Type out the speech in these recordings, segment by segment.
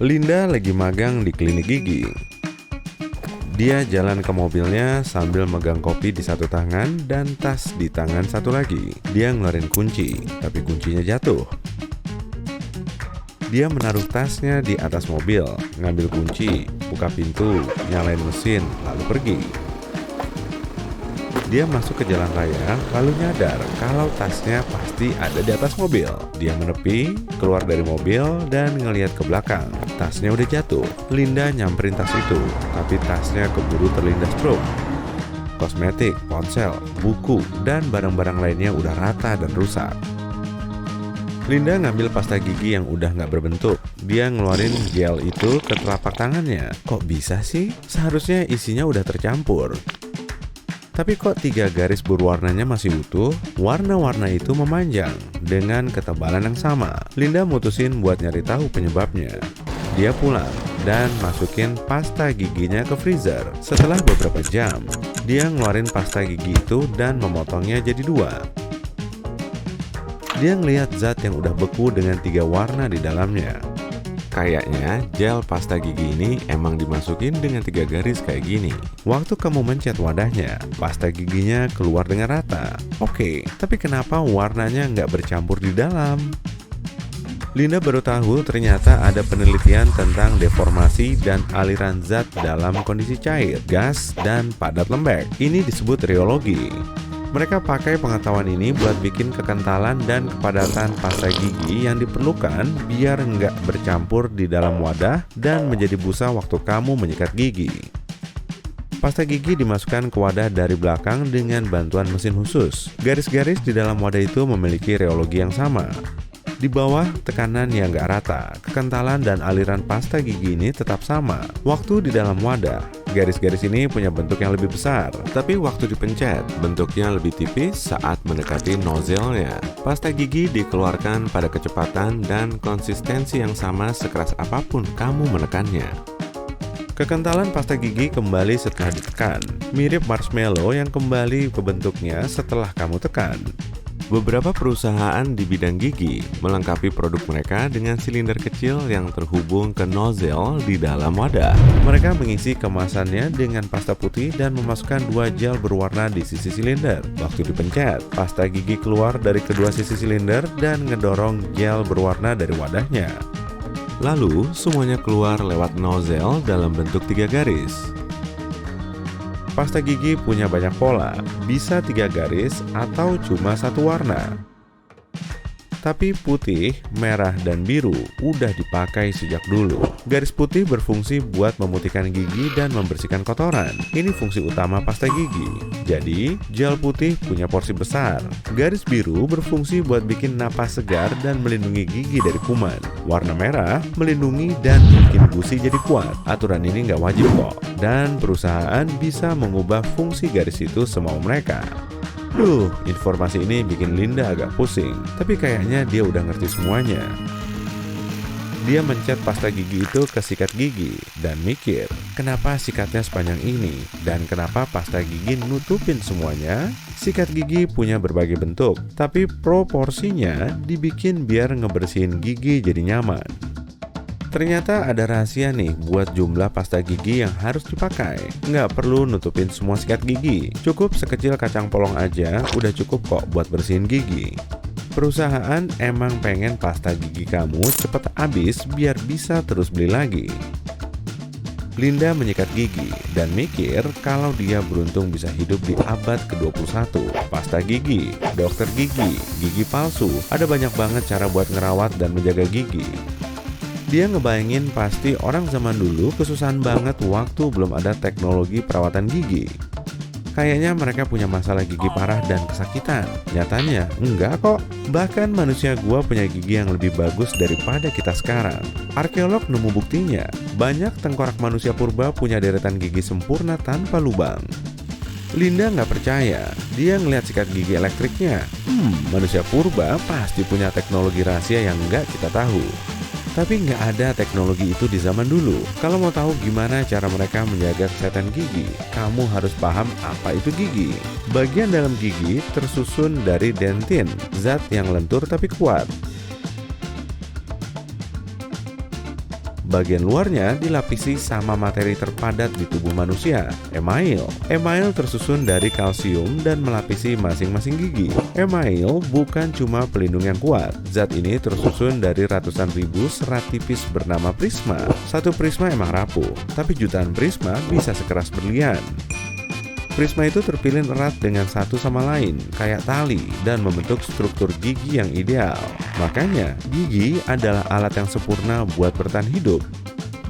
Linda lagi magang di klinik gigi. Dia jalan ke mobilnya sambil megang kopi di satu tangan dan tas di tangan satu lagi. Dia ngeluarin kunci, tapi kuncinya jatuh. Dia menaruh tasnya di atas mobil, ngambil kunci, buka pintu, nyalain mesin, lalu pergi. Dia masuk ke jalan raya, lalu nyadar kalau tasnya pasti ada di atas mobil. Dia menepi, keluar dari mobil, dan ngelihat ke belakang. Tasnya udah jatuh. Linda nyamperin tas itu, tapi tasnya keburu terlindas truk. Kosmetik, ponsel, buku, dan barang-barang lainnya udah rata dan rusak. Linda ngambil pasta gigi yang udah nggak berbentuk. Dia ngeluarin gel itu ke telapak tangannya. Kok bisa sih? Seharusnya isinya udah tercampur. Tapi kok 3 garis berwarnanya masih utuh? Warna-warna itu memanjang dengan ketebalan yang sama. Linda mutusin buat nyari tahu penyebabnya. Dia pulang dan masukin pasta giginya ke freezer. Setelah beberapa jam, dia ngeluarin pasta gigi itu dan memotongnya jadi 2. Dia ngelihat zat yang udah beku dengan 3 warna di dalamnya. Kayaknya gel pasta gigi ini emang dimasukin dengan 3 garis kayak gini. Waktu kamu mencet wadahnya, pasta giginya keluar dengan rata. Oke, tapi kenapa warnanya nggak bercampur di dalam? Linda baru tahu ternyata ada penelitian tentang deformasi dan aliran zat dalam kondisi cair, gas, dan padat lembek. Ini disebut rheologi. Mereka pakai pengetahuan ini buat bikin kekentalan dan kepadatan pasta gigi yang diperlukan biar nggak bercampur di dalam wadah dan menjadi busa waktu kamu menyikat gigi. Pasta gigi dimasukkan ke wadah dari belakang dengan bantuan mesin khusus. Garis-garis di dalam wadah itu memiliki rheologi yang sama. Di bawah tekanan yang nggak rata, kekentalan dan aliran pasta gigi ini tetap sama. Waktu di dalam wadah, garis-garis ini punya bentuk yang lebih besar, tapi waktu dipencet, bentuknya lebih tipis saat mendekati nozzle-nya. Pasta gigi dikeluarkan pada kecepatan dan konsistensi yang sama sekeras apapun kamu menekannya. Kekentalan pasta gigi kembali setelah ditekan, mirip marshmallow yang kembali ke bentuknya setelah kamu tekan. Beberapa perusahaan di bidang gigi melengkapi produk mereka dengan silinder kecil yang terhubung ke nozzle di dalam wadah. Mereka mengisi kemasannya dengan pasta putih dan memasukkan 2 gel berwarna di sisi silinder. Waktu dipencet, pasta gigi keluar dari kedua sisi silinder dan ngedorong gel berwarna dari wadahnya. Lalu, semuanya keluar lewat nozzle dalam bentuk 3 garis. Pasta gigi punya banyak pola, bisa 3 garis atau cuma 1 warna. Tapi putih, merah, dan biru udah dipakai sejak dulu. Garis putih berfungsi buat memutihkan gigi dan membersihkan kotoran. Ini fungsi utama pasta gigi. Jadi, gel putih punya porsi besar. Garis biru berfungsi buat bikin napas segar dan melindungi gigi dari kuman. Warna merah melindungi dan bikin gusi jadi kuat. Aturan ini nggak wajib kok. Dan perusahaan bisa mengubah fungsi garis itu semau mereka. Informasi ini bikin Linda agak pusing, tapi kayaknya dia udah ngerti semuanya. Dia mencet pasta gigi itu ke sikat gigi dan mikir, kenapa sikatnya sepanjang ini dan kenapa pasta gigi nutupin semuanya? Sikat gigi punya berbagai bentuk, tapi proporsinya dibikin biar ngebersihin gigi jadi nyaman. Ternyata ada rahasia nih buat jumlah pasta gigi yang harus dipakai. Nggak perlu nutupin semua sikat gigi. Cukup sekecil kacang polong aja udah cukup kok buat bersihin gigi. Perusahaan emang pengen pasta gigi kamu cepet habis biar bisa terus beli lagi. Linda menyikat gigi dan mikir kalau dia beruntung bisa hidup di abad ke-21. Pasta gigi, dokter gigi, gigi palsu, ada banyak banget cara buat ngerawat dan menjaga gigi. Dia ngebayangin pasti orang zaman dulu kesusahan banget waktu belum ada teknologi perawatan gigi. Kayaknya mereka punya masalah gigi parah dan kesakitan. Nyatanya, enggak kok. Bahkan manusia gua punya gigi yang lebih bagus daripada kita sekarang. Arkeolog nemu buktinya. Banyak tengkorak manusia purba punya deretan gigi sempurna tanpa lubang. Linda nggak percaya. Dia ngeliat sikat gigi elektriknya. Manusia purba pasti punya teknologi rahasia yang nggak kita tahu. Tapi nggak ada teknologi itu di zaman dulu. Kalau mau tahu gimana cara mereka menjaga kesehatan gigi, kamu harus paham apa itu gigi. Bagian dalam gigi tersusun dari dentin, zat yang lentur tapi kuat. Bagian luarnya dilapisi sama materi terpadat di tubuh manusia, email. Email tersusun dari kalsium dan melapisi masing-masing gigi. Email bukan cuma pelindung yang kuat. Zat ini tersusun dari ratusan ribu serat tipis bernama prisma. Satu prisma emang rapuh, tapi jutaan prisma bisa sekeras berlian. Prisma itu terpilih erat dengan satu sama lain, kayak tali, dan membentuk struktur gigi yang ideal. Makanya, gigi adalah alat yang sempurna buat bertahan hidup.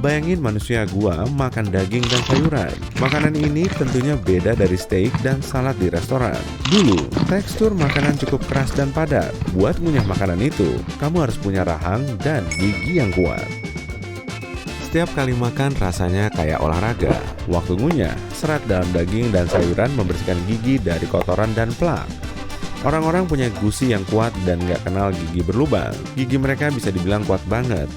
Bayangin manusia gua makan daging dan sayuran. Makanan ini tentunya beda dari steak dan salad di restoran. Dulu, tekstur makanan cukup keras dan padat. Buat ngunyah makanan itu, kamu harus punya rahang dan gigi yang kuat. Setiap kali makan rasanya kayak olahraga. Waktu ngunyah, serat dalam daging dan sayuran membersihkan gigi dari kotoran dan plak. Orang-orang punya gusi yang kuat dan nggak kenal gigi berlubang. Gigi mereka bisa dibilang kuat banget.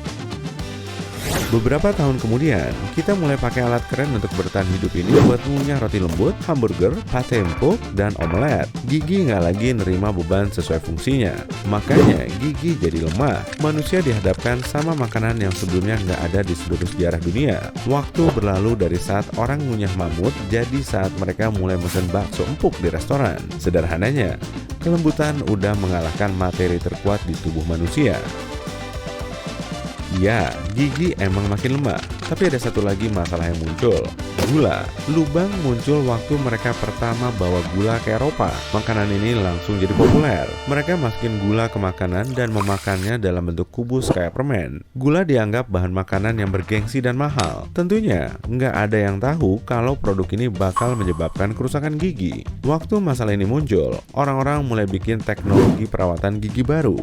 Beberapa tahun kemudian, kita mulai pakai alat keren untuk bertahan hidup ini buat ngunyah roti lembut, hamburger, pate empuk, dan omelet. Gigi nggak lagi nerima beban sesuai fungsinya. Makanya gigi jadi lemah. Manusia dihadapkan sama makanan yang sebelumnya nggak ada di seluruh sejarah dunia. Waktu berlalu dari saat orang ngunyah mamut jadi saat mereka mulai mesen bakso empuk di restoran. Sederhananya, kelembutan udah mengalahkan materi terkuat di tubuh manusia. Ya, gigi emang makin lemah, tapi ada satu lagi masalah yang muncul. Gula. Lubang muncul waktu mereka pertama bawa gula ke Eropa. Makanan ini langsung jadi populer. Mereka masukin gula ke makanan dan memakannya dalam bentuk kubus kayak permen. Gula dianggap bahan makanan yang bergengsi dan mahal. Tentunya, nggak ada yang tahu kalau produk ini bakal menyebabkan kerusakan gigi. Waktu masalah ini muncul, orang-orang mulai bikin teknologi perawatan gigi baru.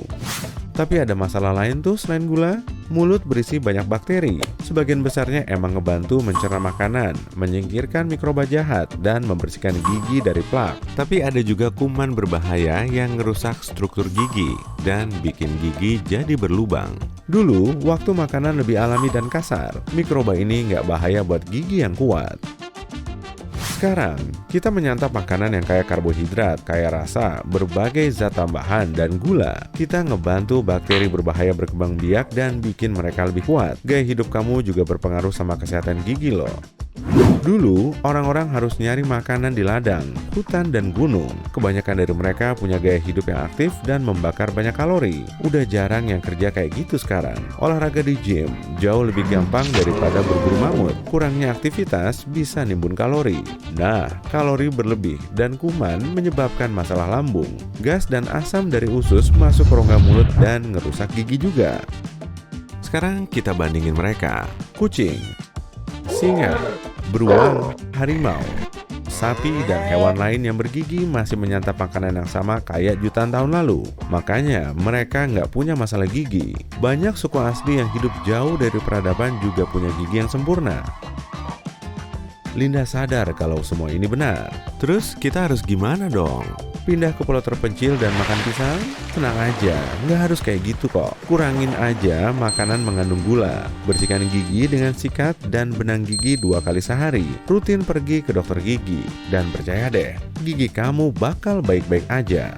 Tapi ada masalah lain tuh selain gula. Mulut berisi banyak bakteri. Sebagian besarnya emang ngebantu mencerna makanan, menyingkirkan mikroba jahat, dan membersihkan gigi dari plak. Tapi ada juga kuman berbahaya yang ngerusak struktur gigi dan bikin gigi jadi berlubang. Dulu, waktu makanan lebih alami dan kasar, mikroba ini nggak bahaya buat gigi yang kuat. Sekarang, kita menyantap makanan yang kaya karbohidrat, kaya rasa, berbagai zat tambahan, dan gula. Kita ngebantu bakteri berbahaya berkembang biak dan bikin mereka lebih kuat. Gaya hidup kamu juga berpengaruh sama kesehatan gigi loh. Dulu, orang-orang harus nyari makanan di ladang, hutan, dan gunung. Kebanyakan dari mereka punya gaya hidup yang aktif dan membakar banyak kalori. Udah jarang yang kerja kayak gitu sekarang. Olahraga di gym jauh lebih gampang daripada berburu mamut. Kurangnya aktivitas bisa nimbun kalori. Nah, kalori berlebih dan kuman menyebabkan masalah lambung. Gas dan asam dari usus masuk ke rongga mulut dan ngerusak gigi juga. Sekarang kita bandingin mereka. Kucing, singa, beruang, harimau, sapi, dan hewan lain yang bergigi masih menyantap makanan yang sama kayak jutaan tahun lalu. Makanya mereka nggak punya masalah gigi. Banyak suku asli yang hidup jauh dari peradaban juga punya gigi yang sempurna. Linda sadar kalau semua ini benar. Terus kita harus gimana dong? Pindah ke pulau terpencil dan makan pisang? Tenang aja, nggak harus kayak gitu kok. Kurangin aja makanan mengandung gula. Bersihkan gigi dengan sikat dan benang gigi 2 kali sehari. Rutin pergi ke dokter gigi. Dan percaya deh, gigi kamu bakal baik-baik aja.